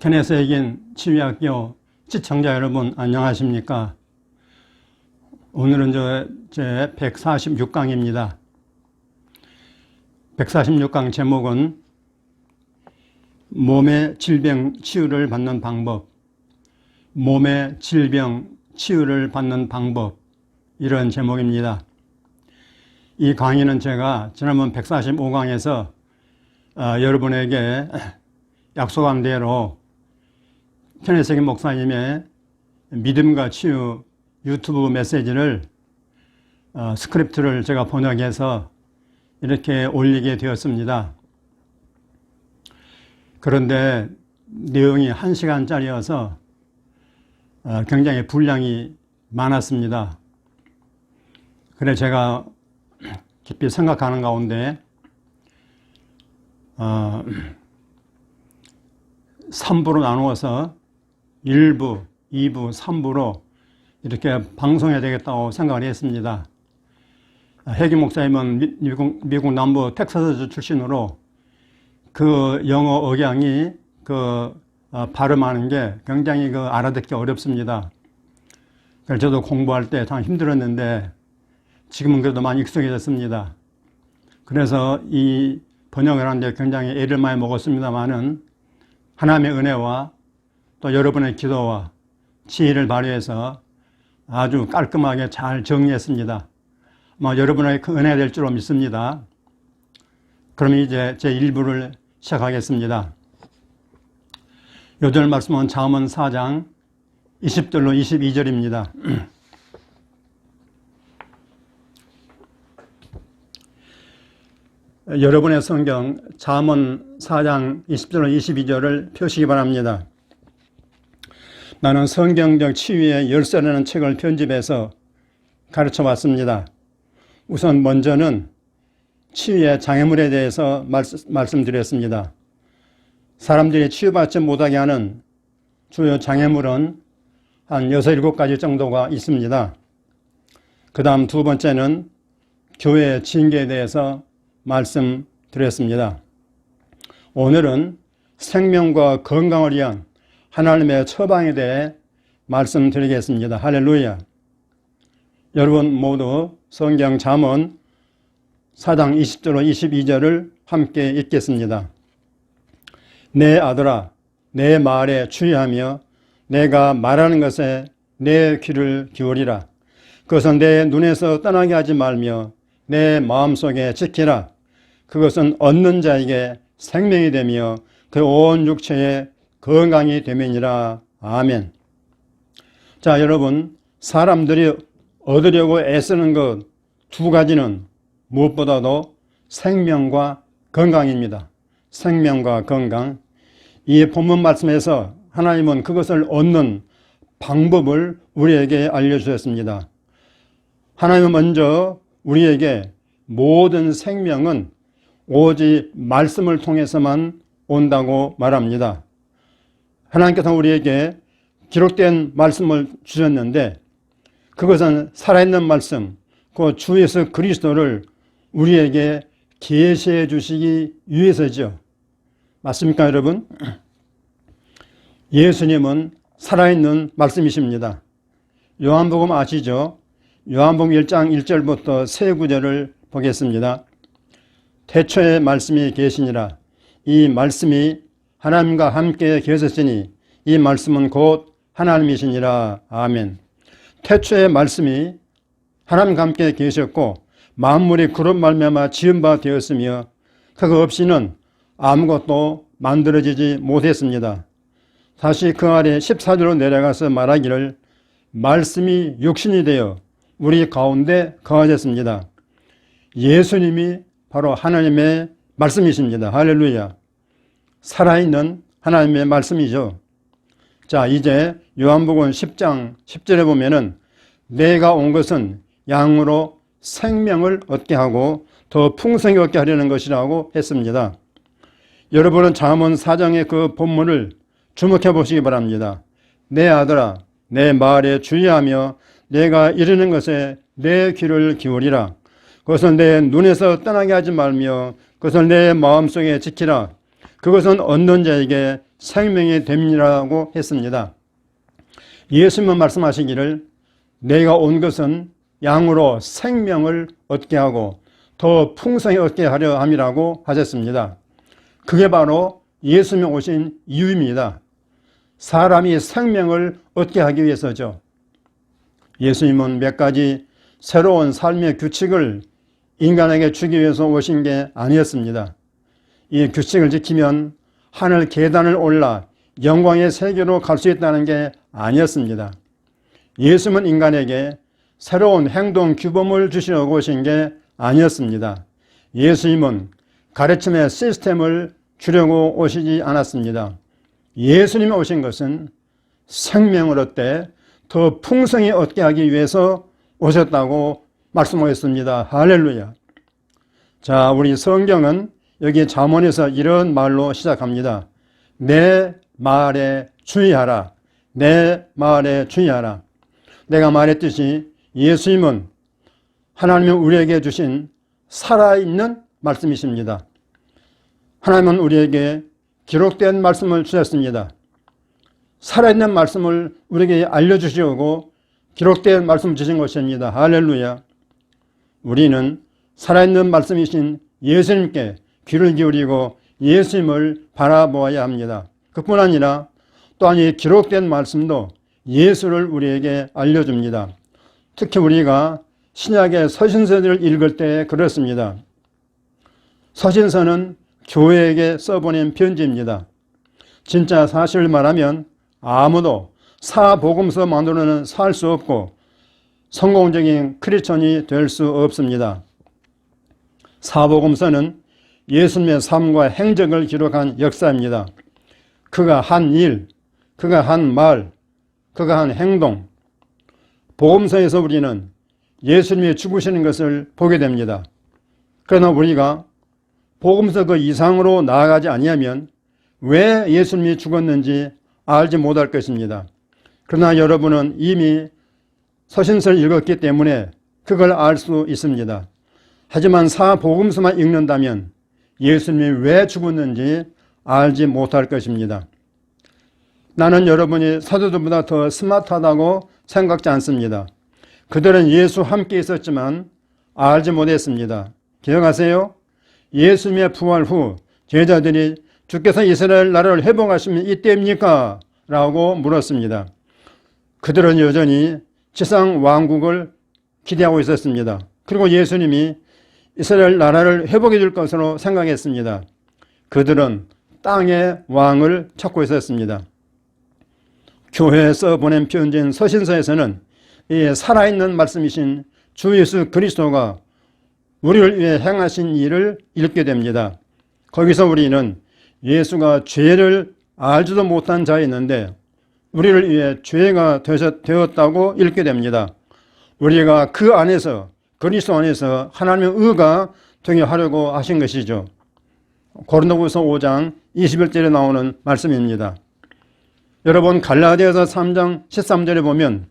케네스에긴 치유학교 시청자 여러분 안녕하십니까? 오늘은 제 146강입니다. 146강 제목은 몸의 질병 치유를 받는 방법, 몸의 질병 치유를 받는 방법, 이런 제목입니다. 이 강의는 제가 지난번 145강에서 여러분에게 약속한 대로 케네스에긴 목사님의 믿음과 치유 유튜브 메시지를 스크립트를 제가 번역해서 이렇게 올리게 되었습니다. 그런데 내용이 1시간짜리여서 굉장히 분량이 많았습니다. 그래 제가 깊이 생각하는 가운데 3부로 나누어서 1부, 2부, 3부로 이렇게 방송해야 되겠다고 생각을 했습니다. 해기 목사님은 미국 남부 텍사스 출신으로 그 영어 억양이 발음하는 게 굉장히 알아듣기 어렵습니다. 그래서 저도 공부할 때 참 힘들었는데 지금은 그래도 많이 익숙해졌습니다. 그래서 이 번역을 하는데 굉장히 애를 많이 먹었습니다만은 하나님의 은혜와 또 여러분의 기도와 지혜를 발휘해서 아주 깔끔하게 잘 정리했습니다. 여러분의 그 은혜가 될 줄로 믿습니다. 그럼 이제 제 1부를 시작하겠습니다. 요절 말씀은 잠언 4장 20절로 22절입니다. 여러분의 성경 잠언 4장 20절로 22절을 펴시기 바랍니다. 나는 성경적 치유의 열쇠라는 책을 편집해서 가르쳐 왔습니다. 우선 먼저는 치유의 장애물에 대해서 말씀드렸습니다. 사람들이 치유받지 못하게 하는 주요 장애물은 한 6, 7가지 정도가 있습니다. 그 다음 두 번째는 교회의 징계에 대해서 말씀드렸습니다. 오늘은 생명과 건강을 위한 하나님의 처방에 대해 말씀드리겠습니다. 할렐루야. 여러분 모두 성경 잠언 4장 20절로 22절을 함께 읽겠습니다. 내 아들아, 내 말에 주의하며 내가 말하는 것에 내 귀를 기울이라. 그것은 내 눈에서 떠나게 하지 말며 내 마음속에 지키라. 그것은 얻는 자에게 생명이 되며 그 온 육체에 건강이 되면이라. 아멘. 자, 여러분, 사람들이 얻으려고 애쓰는 것 두 가지는 무엇보다도 생명과 건강입니다. 생명과 건강. 이 본문 말씀에서 하나님은 그것을 얻는 방법을 우리에게 알려주셨습니다. 하나님은 먼저 우리에게 모든 생명은 오직 말씀을 통해서만 온다고 말합니다. 하나님께서 우리에게 기록된 말씀을 주셨는데 그것은 살아있는 말씀, 그 주 예수 그리스도를 우리에게 계시해 주시기 위해서죠. 맞습니까, 여러분? 예수님은 살아있는 말씀이십니다. 요한복음 아시죠? 요한복음 1장 1절부터 세 구절을 보겠습니다. 태초에 말씀이 계시니라. 이 말씀이 하나님과 함께 계셨으니 이 말씀은 곧 하나님이시니라. 아멘. 태초에 말씀이 하나님과 함께 계셨고 만물이 그로 말미암아 지은 바 되었으며 그거 없이는 아무것도 만들어지지 못했습니다. 다시 그 아래 14절로 내려가서 말하기를 말씀이 육신이 되어 우리 가운데 거하셨습니다. 예수님이 바로 하나님의 말씀이십니다. 할렐루야. 살아있는 하나님의 말씀이죠. 자, 이제 요한복음 10장 10절에 보면은 내가 온 것은 양으로 생명을 얻게 하고 더 풍성히 얻게 하려는 것이라고 했습니다. 여러분은 잠언 4장의 그 본문을 주목해 보시기 바랍니다. 내 아들아, 내 말에 주의하며 내가 이르는 것에 내 귀를 기울이라. 그것은 내 눈에서 떠나게 하지 말며 그것을 내 마음속에 지키라. 그것은 얻는 자에게 생명이 됨이라고 했습니다. 예수님은 말씀하시기를 내가 온 것은 양으로 생명을 얻게 하고 더 풍성히 얻게 하려 함이라고 하셨습니다. 그게 바로 예수님이 오신 이유입니다. 사람이 생명을 얻게 하기 위해서죠. 예수님은 몇 가지 새로운 삶의 규칙을 인간에게 주기 위해서 오신 게 아니었습니다. 이 규칙을 지키면 하늘 계단을 올라 영광의 세계로 갈 수 있다는 게 아니었습니다. 예수님은 인간에게 새로운 행동 규범을 주시려고 오신 게 아니었습니다. 예수님은 가르침의 시스템을 주려고 오시지 않았습니다. 예수님이 오신 것은 생명을 얻되 더 풍성히 얻게 하기 위해서 오셨다고 말씀하셨습니다. 할렐루야. 자, 우리 성경은 여기 잠언에서 이런 말로 시작합니다. 내 말에 주의하라. 내 말에 주의하라. 내가 말했듯이 예수님은 하나님이 우리에게 주신 살아있는 말씀이십니다. 하나님은 우리에게 기록된 말씀을 주셨습니다. 살아있는 말씀을 우리에게 알려주시려고 기록된 말씀을 주신 것입니다. 할렐루야. 우리는 살아있는 말씀이신 예수님께 귀를 기울이고 예수님을 바라보아야 합니다. 그뿐 아니라 또한 이 기록된 말씀도 예수를 우리에게 알려줍니다. 특히 우리가 신약의 서신서들을 읽을 때 그렇습니다. 서신서는 교회에게 써보낸 편지입니다. 진짜 사실을 말하면 아무도 사복음서만으로는 살 수 없고 성공적인 크리스천이 될 수 없습니다. 사복음서는 예수님의 삶과 행적을 기록한 역사입니다. 그가 한 일, 그가 한 말, 그가 한 행동. 복음서에서 우리는 예수님이 죽으시는 것을 보게 됩니다. 그러나 우리가 복음서 그 이상으로 나아가지 아니하면 왜 예수님이 죽었는지 알지 못할 것입니다. 그러나 여러분은 이미 서신서를 읽었기 때문에 그걸 알 수 있습니다. 하지만 사복음서만 읽는다면 예수님이 왜 죽었는지 알지 못할 것입니다. 나는 여러분이 사도들보다 더 스마트하다고 생각지 않습니다. 그들은 예수와 함께 있었지만 알지 못했습니다. 기억하세요? 예수님의 부활 후 제자들이 주께서 이스라엘 나라를 회복하시면 이때입니까? 라고 물었습니다. 그들은 여전히 지상 왕국을 기대하고 있었습니다. 그리고 예수님이 이스라엘 나라를 회복해 줄 것으로 생각했습니다. 그들은 땅의 왕을 찾고 있었습니다. 교회에서 보낸 편지인 서신서에서는 이 살아있는 말씀이신 주 예수 그리스도가 우리를 위해 행하신 일을 읽게 됩니다. 거기서 우리는 예수가 죄를 알지도 못한 자였는데 우리를 위해 죄가 되었다고 읽게 됩니다. 우리가 그 안에서 그리스도 안에서 하나님의 의가 되게 하려고 하신 것이죠. 고린도후서 5장 21절에 나오는 말씀입니다. 여러분 갈라디아서 3장 13절에 보면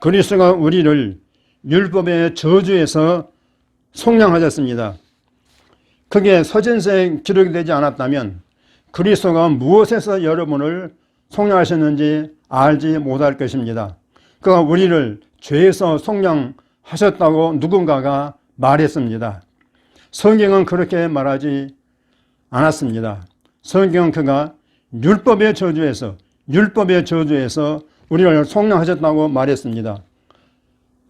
그리스도가 우리를 율법의 저주에서 속량하셨습니다. 그게 서신서에 기록이 되지 않았다면 그리스도가 무엇에서 여러분을 속량하셨는지 알지 못할 것입니다. 그가 우리를 죄에서 속량하셨다고 누군가가 말했습니다. 성경은 그렇게 말하지 않았습니다. 성경은 그가 율법의 저주에서 우리를 속량하셨다고 말했습니다.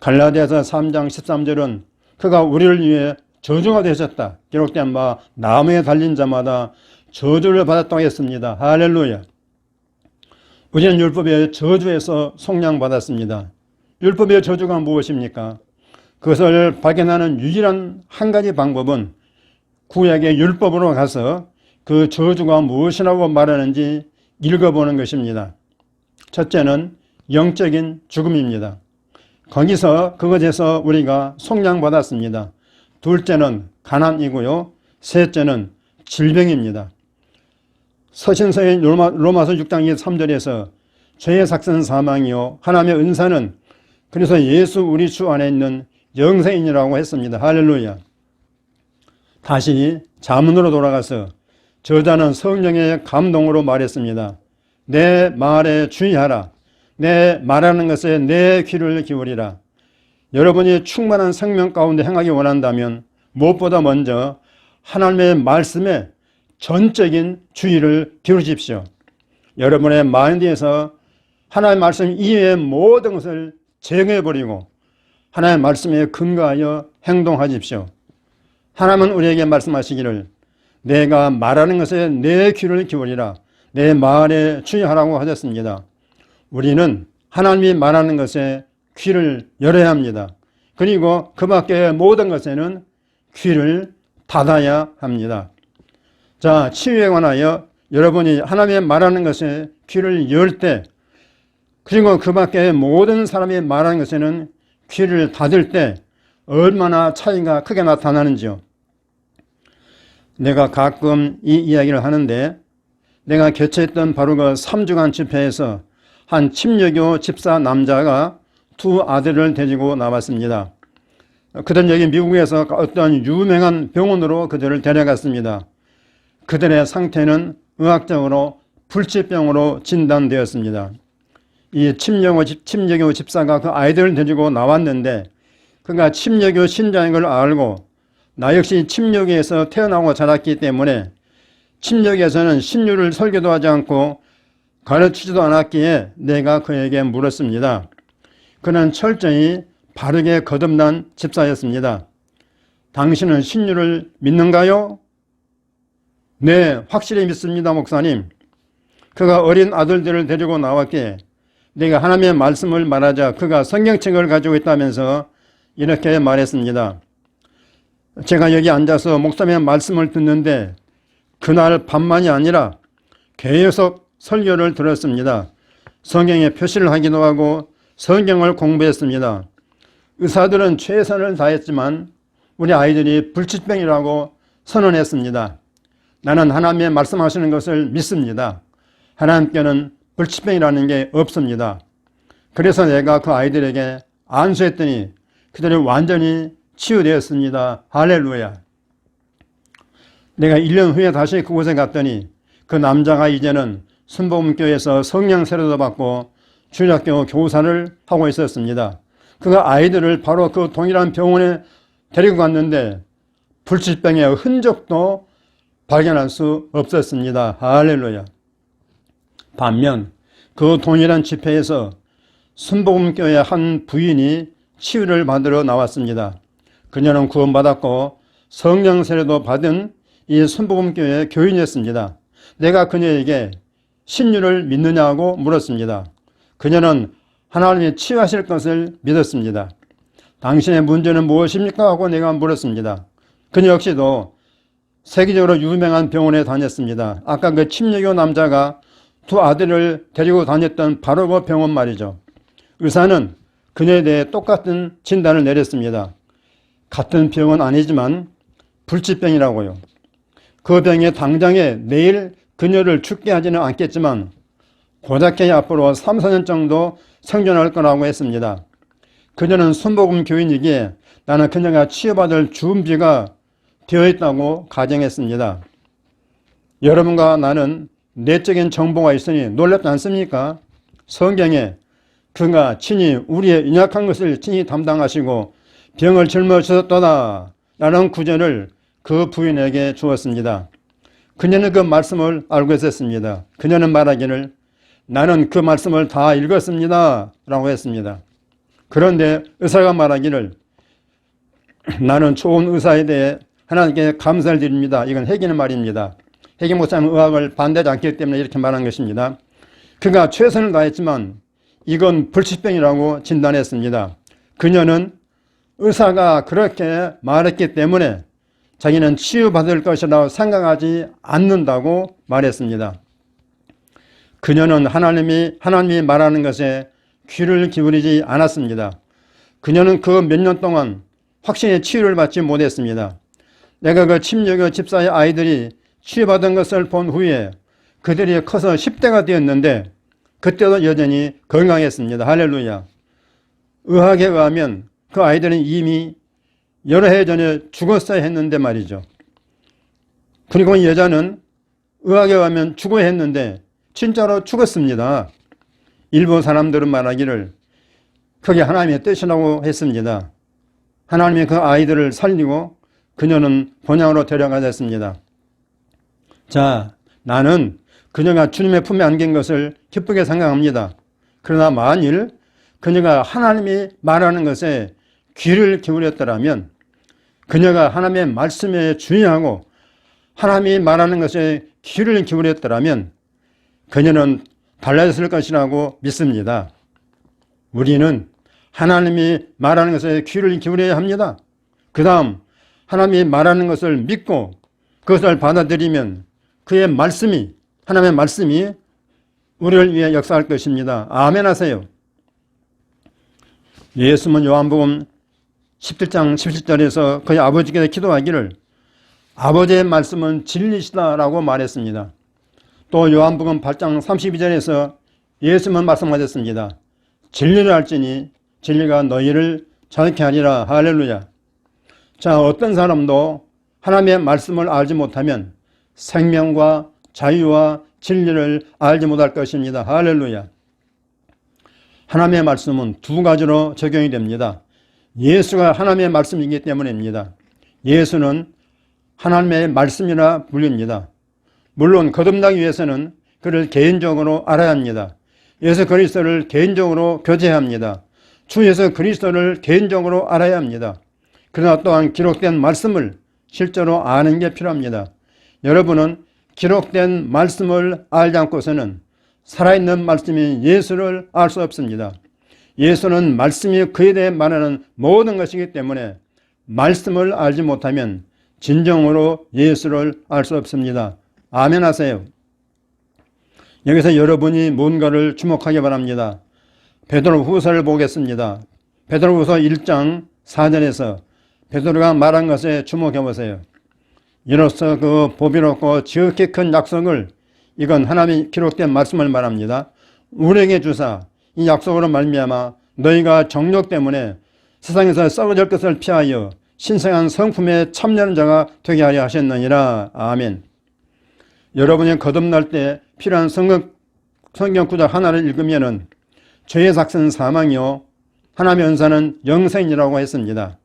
갈라디아서 3장 13절은 그가 우리를 위해 저주가 되셨다. 기록된 바 나무에 달린 자마다 저주를 받았다고 했습니다. 할렐루야. 우리는 율법의 저주에서 속량받았습니다. 율법의 저주가 무엇입니까? 그것을 발견하는 유일한 한 가지 방법은 구약의 율법으로 가서 그 저주가 무엇이라고 말하는지 읽어보는 것입니다. 첫째는 영적인 죽음입니다. 거기서 그것에서 우리가 속량받았습니다. 둘째는 가난이고요. 셋째는 질병입니다. 서신서의 로마서 6장 23절에서 죄의 삭은 사망이요 하나님의 은사는 그래서 예수 우리 주 안에 있는 영생이라고 했습니다. 할렐루야. 다시 자문으로 돌아가서 저자는 성령의 감동으로 말했습니다. 내 말에 주의하라. 내 말하는 것에 내 귀를 기울이라. 여러분이 충만한 생명 가운데 행하기 원한다면 무엇보다 먼저 하나님의 말씀에 전적인 주의를 기울이십시오. 여러분의 마인드에서 하나님의 말씀 이외의 모든 것을 제거해버리고 하나님의 말씀에 근거하여 행동하십시오. 하나님은 우리에게 말씀하시기를 내가 말하는 것에 내 귀를 기울이라. 내 말에 주의하라고 하셨습니다. 우리는 하나님이 말하는 것에 귀를 열어야 합니다. 그리고 그 밖의 모든 것에는 귀를 닫아야 합니다. 자, 치유에 관하여 여러분이 하나님의 말하는 것에 귀를 열 때, 그리고 그 밖의 모든 사람이 말하는 것에는 귀를 닫을 때 얼마나 차이가 크게 나타나는지요. 내가 가끔 이 이야기를 하는데, 내가 개최했던 바로 그 3주간 집회에서 한 침례교 집사 남자가 두 아들을 데리고 나왔습니다. 그들은 여기 미국에서 어떤 유명한 병원으로 그들을 데려갔습니다. 그들의 상태는 의학적으로 불치병으로 진단되었습니다. 이 침례교 집사가 그 아이들을 데리고 나왔는데 그가 침례교 신자인 걸 알고 나 역시 침례교에서 태어나고 자랐기 때문에 침례교에서는 신유를 설교도 하지 않고 가르치지도 않았기에 내가 그에게 물었습니다. 그는 철저히 바르게 거듭난 집사였습니다. 당신은 신유를 믿는가요? 네, 확실히 믿습니다, 목사님. 그가 어린 아들들을 데리고 나왔기에 내가 하나님의 말씀을 말하자 그가 성경책을 가지고 있다면서 이렇게 말했습니다. 제가 여기 앉아서 목사님의 말씀을 듣는데 그날 밤만이 아니라 계속 설교를 들었습니다. 성경에 표시를 하기도 하고 성경을 공부했습니다. 의사들은 최선을 다했지만 우리 아이들이 불치병이라고 선언했습니다. 나는 하나님의 말씀하시는 것을 믿습니다. 하나님께는 불치병이라는 게 없습니다. 그래서 내가 그 아이들에게 안수했더니 그들이 완전히 치유되었습니다. 할렐루야. 내가 1년 후에 다시 그곳에 갔더니 그 남자가 이제는 순복음교회에서 성령 세례도 받고 주일학교 교사를 하고 있었습니다. 그가 아이들을 바로 그 동일한 병원에 데리고 갔는데 불치병의 흔적도 발견할 수 없었습니다. 할렐루야. 반면 그 동일한 집회에서 순복음교회 한 부인이 치유를 받으러 나왔습니다. 그녀는 구원받았고 성령 세례도 받은 이 순복음교회 교인이었습니다. 내가 그녀에게 신유를 믿느냐고 물었습니다. 그녀는 하나님이 치유하실 것을 믿었습니다. 당신의 문제는 무엇입니까? 하고 내가 물었습니다. 그녀 역시도 세계적으로 유명한 병원에 다녔습니다. 아까 그 침례교 남자가 두 아들을 데리고 다녔던 바로 그 병원 말이죠. 의사는 그녀에 대해 똑같은 진단을 내렸습니다. 같은 병은 아니지만 불치병이라고요. 그 병에 당장에 내일 그녀를 죽게 하지는 않겠지만 고작해 앞으로 3, 4년 정도 생존할 거라고 했습니다. 그녀는 순복음 교인이기에 나는 그녀가 치유받을 준비가 되어 있다고 가정했습니다. 여러분과 나는 내적인 정보가 있으니 놀랍지 않습니까? 성경에 그가 친히 우리의 연약한 것을 친히 담당하시고 병을 짊어지셨도다 라는 구절을 그 부인에게 주었습니다. 그녀는 그 말씀을 알고 있었습니다. 그녀는 말하기를 나는 그 말씀을 다 읽었습니다 라고 했습니다. 그런데 의사가 말하기를 나는 좋은 의사에 대해 하나님께 감사를 드립니다. 이건 해기는 말입니다. 해기 목사님은 의학을 반대하지 않기 때문에 이렇게 말한 것입니다. 그가 최선을 다했지만 이건 불치병이라고 진단했습니다. 그녀는 의사가 그렇게 말했기 때문에 자기는 치유받을 것이라고 생각하지 않는다고 말했습니다. 그녀는 하나님이 말하는 것에 귀를 기울이지 않았습니다. 그녀는 그 몇 년 동안 확신의 치유를 받지 못했습니다. 내가 그 침례교 집사의 아이들이 치유받은 것을 본 후에 그들이 커서 10대가 되었는데 그때도 여전히 건강했습니다. 할렐루야. 의학에 의하면 그 아이들은 이미 여러 해 전에 죽었어야 했는데 말이죠. 그리고 여자는 의학에 의하면 죽어야 했는데 진짜로 죽었습니다. 일부 사람들은 말하기를 그게 하나님의 뜻이라고 했습니다. 하나님이 그 아이들을 살리고 그녀는 본향으로 데려가졌습니다. 자, 나는 그녀가 주님의 품에 안긴 것을 기쁘게 생각합니다. 그러나 만일 그녀가 하나님이 말하는 것에 귀를 기울였더라면, 그녀가 하나님의 말씀에 주의하고 하나님이 말하는 것에 귀를 기울였더라면 그녀는 달라졌을 것이라고 믿습니다. 우리는 하나님이 말하는 것에 귀를 기울여야 합니다. 그 다음 하나님이 말하는 것을 믿고 그것을 받아들이면 그의 말씀이, 하나님의 말씀이 우리를 위해 역사할 것입니다. 아멘 하세요. 예수님은 요한복음 17장 17절에서 그의 아버지께 기도하기를 아버지의 말씀은 진리시다라고 말했습니다. 또 요한복음 8장 32절에서 예수님은 말씀하셨습니다. 진리를 알지니 진리가 너희를 자유케 하리라. 할렐루야. 자, 어떤 사람도 하나님의 말씀을 알지 못하면 생명과 자유와 진리를 알지 못할 것입니다. 할렐루야. 하나님의 말씀은 두 가지로 적용이 됩니다. 예수가 하나님의 말씀이기 때문입니다. 예수는 하나님의 말씀이라 불립니다. 물론 거듭나기 위해서는 그를 개인적으로 알아야 합니다. 예수 그리스도를 개인적으로 교제해야 합니다. 주 예수 그리스도를 개인적으로 알아야 합니다. 그러나 또한 기록된 말씀을 실제로 아는 게 필요합니다. 여러분은 기록된 말씀을 알지 않고서는 살아있는 말씀인 예수를 알 수 없습니다. 예수는 말씀이 그에 대해 말하는 모든 것이기 때문에 말씀을 알지 못하면 진정으로 예수를 알 수 없습니다. 아멘 하세요. 여기서 여러분이 뭔가를 주목하기 바랍니다. 베드로후서를 보겠습니다. 베드로후서 1장 4절에서 베드로가 말한 것에 주목해 보세요. 이로써 그 보배롭고 지극히 큰 약속을, 이건 하나님이 기록된 말씀을 말합니다. 우리에게 주사 이 약속으로 말미암아 너희가 정욕 때문에 세상에서 썩어질 것을 피하여 신성한 성품에 참여하는 자가 되게 하려 하셨느니라. 아멘. 여러분이 거듭날 때 필요한 성경 구절 하나를 읽으면은 죄의 삭은 사망이요 하나님의 은사는 영생이라고 했습니다.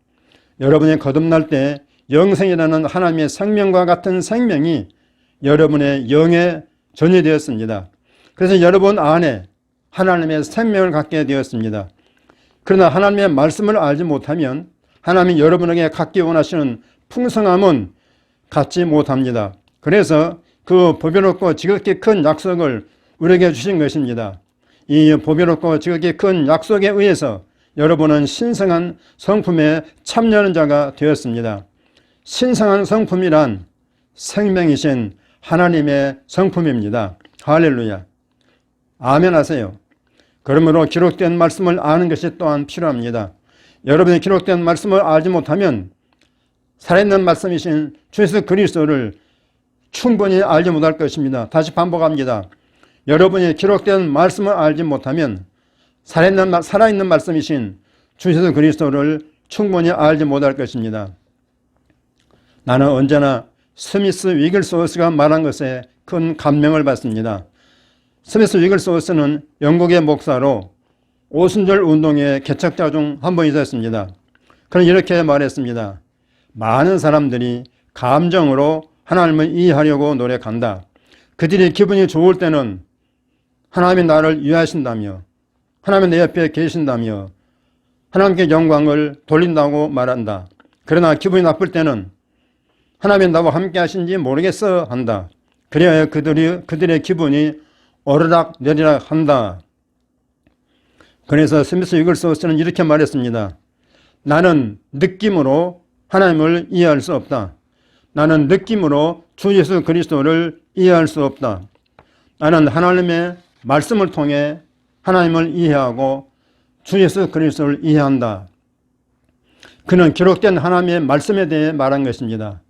여러분이 거듭날 때 영생이라는 하나님의 생명과 같은 생명이 여러분의 영에 전이되었습니다. 그래서 여러분 안에 하나님의 생명을 갖게 되었습니다. 그러나 하나님의 말씀을 알지 못하면 하나님이 여러분에게 갖기 원하시는 풍성함은 갖지 못합니다. 그래서 그 보배롭고 지극히 큰 약속을 우리에게 주신 것입니다. 이 보배롭고 지극히 큰 약속에 의해서 여러분은 신성한 성품에 참여하는 자가 되었습니다. 신성한 성품이란 생명이신 하나님의 성품입니다. 할렐루야. 아멘 하세요. 그러므로 기록된 말씀을 아는 것이 또한 필요합니다. 여러분이 기록된 말씀을 알지 못하면 살아있는 말씀이신 주 예수 그리스도를 충분히 알지 못할 것입니다. 다시 반복합니다. 여러분이 기록된 말씀을 알지 못하면 살아있는 말씀이신 주 예수 그리스도를 충분히 알지 못할 것입니다. 나는 언제나 스미스 위글스워스가 말한 것에 큰 감명을 받습니다. 스미스 위글스워스는 영국의 목사로 오순절 운동의 개척자 중 한 분이셨습니다. 그는 이렇게 말했습니다. 많은 사람들이 감정으로 하나님을 이해하려고 노력한다. 그들이 기분이 좋을 때는 하나님이 나를 이해하신다며, 하나님이 내 옆에 계신다며 하나님께 영광을 돌린다고 말한다. 그러나 기분이 나쁠 때는 하나님이 나와 함께 하신지 모르겠어 한다. 그래야 그들의 기분이 오르락 내리락 한다. 그래서 스미스 위글스워스는 이렇게 말했습니다. 나는 느낌으로 하나님을 이해할 수 없다. 나는 느낌으로 주 예수 그리스도를 이해할 수 없다. 나는 하나님의 말씀을 통해 하나님을 이해하고 주 예수 그리스도를 이해한다. 그는 기록된 하나님의 말씀에 대해 말한 것입니다.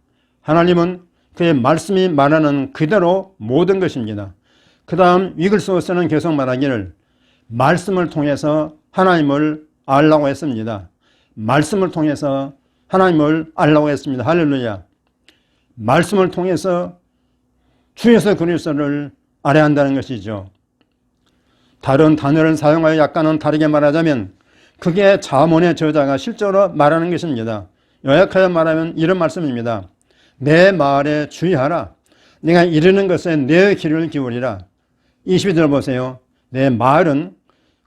하나님은 그의 말씀이 말하는 그대로 모든 것입니다. 그 다음 위글스워스는 계속 말하기를 말씀을 통해서 하나님을 알라고 했습니다. 말씀을 통해서 하나님을 알라고 했습니다. 할렐루야. 말씀을 통해서 주 예수 그리스도를 알아야 한다는 것이죠. 다른 단어를 사용하여 약간은 다르게 말하자면 그게 잠언의 저자가 실제로 말하는 것입니다. 요약하여 말하면 이런 말씀입니다. 내 말에 주의하라. 내가 이르는 것에 내 귀를 기울이라. 22절 보세요. 내 말은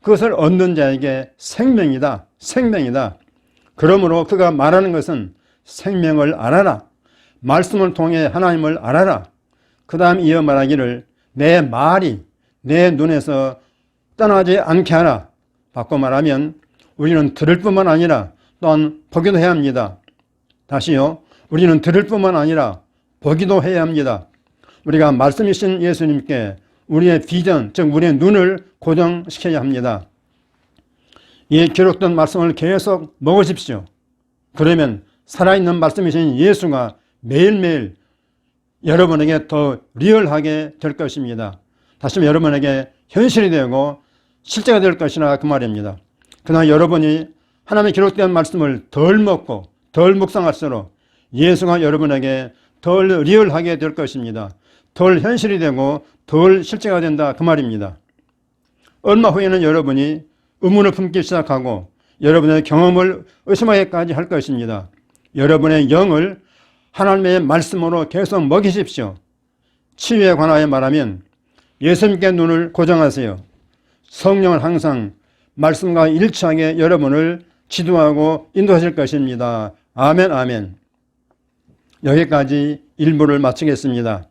그것을 얻는 자에게 생명이다. 생명이다. 그러므로 그가 말하는 것은 생명을 알아라. 말씀을 통해 하나님을 알아라. 그 다음 이어 말하기를 내 말이 내 눈에서 떠나지 않게 하라. 바꿔 말하면 우리는 들을 뿐만 아니라 또한 보기도 해야 합니다. 다시요. 우리는 들을 뿐만 아니라 보기도 해야 합니다. 우리가 말씀이신 예수님께 우리의 비전, 즉 우리의 눈을 고정시켜야 합니다. 이 기록된 말씀을 계속 먹으십시오. 그러면 살아있는 말씀이신 예수가 매일매일 여러분에게 더 리얼하게 될 것입니다. 다시 말해 여러분에게 현실이 되고 실제가 될 것이라 그 말입니다. 그러나 여러분이 하나님의 기록된 말씀을 덜 먹고 덜 묵상할수록 예수가 여러분에게 덜 리얼하게 될 것입니다. 덜 현실이 되고 덜 실제가 된다 그 말입니다. 얼마 후에는 여러분이 의문을 품기 시작하고 여러분의 경험을 의심하기까지 할 것입니다. 여러분의 영을 하나님의 말씀으로 계속 먹이십시오. 치유에 관하여 말하면 예수님께 눈을 고정하세요. 성령은 항상 말씀과 일치하게 여러분을 지도하고 인도하실 것입니다. 아멘, 아멘. 여기까지 1부를 마치겠습니다.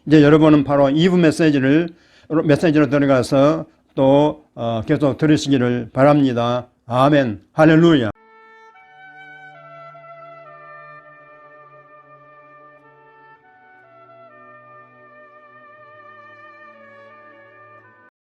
이제 여러분은 바로 2부 메시지로 들어가서 또 계속 들으시기를 바랍니다. 아멘, 할렐루야.